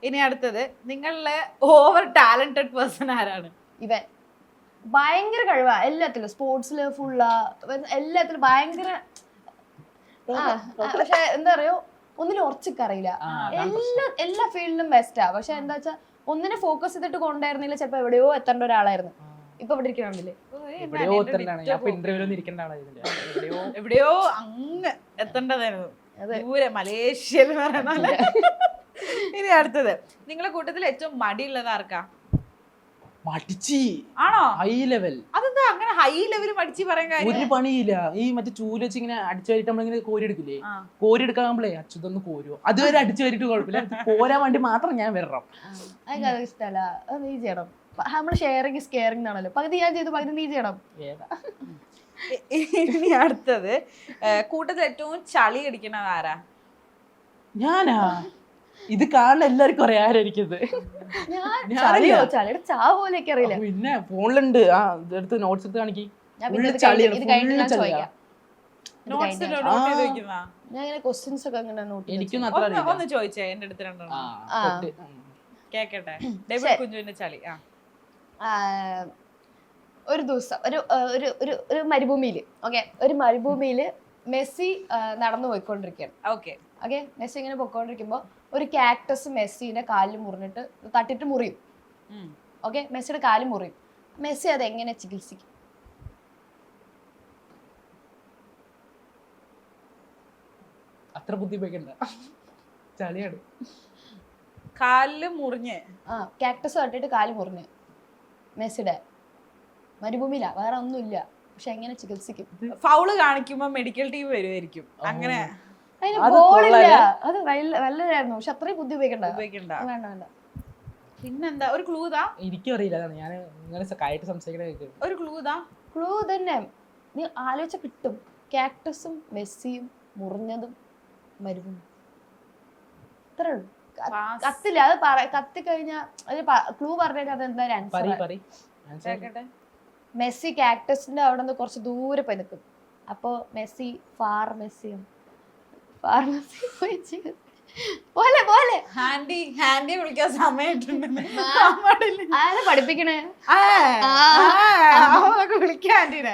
Speaker 4: ഇനി അടുത്തത് നിങ്ങളിലെ ഓവർ ടാലന്റഡ് പേഴ്സൺ ആരാണ്?
Speaker 7: ഇവൻ ഭയങ്കര കഴിവാ എല്ലാത്തിലും, സ്പോർട്സില് ഫുള്ളാ, എല്ലാത്തിലും ഭയങ്കര. പക്ഷെ എന്താ പറയോ, ഒന്നിനും ഉറച്ചിക്കറിയില്ല. എല്ലാ ഫീൽഡിലും ബെസ്റ്റാ. പക്ഷെ എന്താ വെച്ചാ ഒന്നിനെ ഫോക്കസ് ചെയ്തിട്ട് കൊണ്ടായിരുന്നില്ല, ചിലപ്പോ എവിടെയോ എത്തേണ്ട ഒരാളായിരുന്നു. ഇപ്പൊ ഇവിടെ ഇരിക്കണില്ലേ,
Speaker 4: എവിടെയോ അങ്ങ് എത്തേണ്ടതായിരുന്നു, ദൂരെ മലേഷ്യയിൽ. ഇനി അടുത്തത് നിങ്ങളെ കൂട്ടത്തിൽ ഏറ്റവും മടിയുള്ളത് ആർക്കാ?
Speaker 1: മടിച്ചി
Speaker 4: ആണോ?
Speaker 1: High level.
Speaker 4: അതെന്താ അങ്ങനെ ഹൈ ലെവൽ മടിച്ചി പറയാൻ കാര്യം?
Speaker 1: ഒരു പണിയില്ല. ഈ മറ്റേ ചൂല് വെച്ച് ഇങ്ങനെ അടിച്ചു വരിട്ട് നമ്മളിങ്ങനെ കോരി എടുക്കില്ലേ, കോരി എടുക്കാകുമ്പോഴേ അച്ഛതൊന്ന് കോരുവോ, അതുവരെ അടിച്ചു വരിട്ട് കുഴപ്പമില്ല, കോരാൻ വേണ്ടി മാത്രം ഞാൻ വരണം.
Speaker 7: അത് ഇഷ്ടമല്ല, അത് നീ ചെയ്യണം. നമ്മള് ഷെയറിങ് ഇസ് കെയറിങ് എന്നാണല്ലോ, പകുതി ഞാൻ ചെയ്തു പകുതി നീ ചെയ്യണം.
Speaker 4: ഇനി അടുത്തത് കൂട്ടത്തിൽ ഏറ്റവും ചളി അടിക്കണത് ആരാ?
Speaker 1: ഞാനാ? ഇത് കാണുന്ന എല്ലാവർക്കും അറിയാം ആരായിരിക്കുന്നത്.
Speaker 7: ചളിയുടെ ചാ പോലെയൊക്കെ അറിയില്ല.
Speaker 1: പിന്നെ ഫോണിലുണ്ട്, ആ എടുത്ത് നോട്ട്സ് എടുത്ത് കാണിക്കി.
Speaker 7: ഞാൻ ക്വസ്റ്റ്യൻസ് ഒക്കെ അങ്ങനെ നോട്ട്
Speaker 1: എനിക്കൊന്നും അത്ര അറിയില്ല.
Speaker 4: ഒന്ന് ചോദിച്ചേ എന്റെ അടുത്ത് രണ്ടെണ്ണം കേക്കട്ടെ. കുഞ്ചുവിന്റെ ചളി.
Speaker 7: ഒരു ദിവസം ഒരു മരുഭൂമിയില്, ഓക്കെ, ഒരു മരുഭൂമിയില് മെസ്സി നടന്നു പോയിക്കൊണ്ടിരിക്കുകയാണ്. ഓക്കെ, മെസ്സി ഇങ്ങനെ പോയിക്കൊണ്ടിരിക്കുമ്പോ ഒരു കാക്ടസ് മെസ്സിന്റെ കാലിൽ മുറിഞ്ഞിട്ട് തട്ടിട്ട് മുറിയും. ഓക്കെ, മെസ്സിയുടെ കാല് മുറിയും. മെസ്സി അത് എങ്ങനെ ചികിത്സിക്കും?
Speaker 1: അത്ര ബുദ്ധി ഉപയോഗിക്കണ്ട, ചളിയാണ്.
Speaker 4: കാലില് മുറിഞ്ഞ്
Speaker 7: കാക്ടസ് തട്ടിട്ട് കാല് മുറിഞ്ഞ് മെസ്സിയുടെ മരുഭൂമിയില, വേറെ ഒന്നുമില്ല, പക്ഷെ എങ്ങനെ ചികിത്സിക്കും?
Speaker 4: ഫൗള് കാണിക്കുമ്പോ മെഡിക്കൽ ടീം വരുമായിരിക്കും. അങ്ങനെ
Speaker 7: അത് നല്ലതായിരുന്നു, പക്ഷെ അത്രയും ബുദ്ധി ഉപയോഗിക്കണ്ട. വേണ്ട വേണ്ട.
Speaker 4: പിന്നെന്താ ഒരു ക്ലൂ താ?
Speaker 1: എനിക്കും അറിയില്ല, ഞാൻ ഇങ്ങനെ കായിട്ട് സംസാരിക്കണ.
Speaker 4: ഒരു ക്ലൂ താ.
Speaker 7: ക്ലൂ തന്നെ നീ ആലോചിച്ച കിട്ടും. കാക്ടസും മെസ്സിയും മുറിഞ്ഞതും മരുഭൂമി, ഇത്രേ ഉള്ളൂ. കത്തില്ല, അത് കത്തി കഴിഞ്ഞാ ക്ലൂ പറഞ്ഞാൽ അത് എന്തായാലും ആൻസർ. മെസ്സി കാക്ടസിന്റെ അവിടെ നിന്ന് കുറച്ച് ദൂരെ പോയി നിൽക്കും. അപ്പൊ മെസ്സി ഫാർമസിയും പോലെ പോലെ
Speaker 4: ഹാൻഡിയെ വിളിക്കാൻ സമയമായിട്ടുണ്ട്.
Speaker 7: ആരെ പഠിപ്പിക്കണേ?
Speaker 4: വിളിക്കാൻ ആന്റീനെ.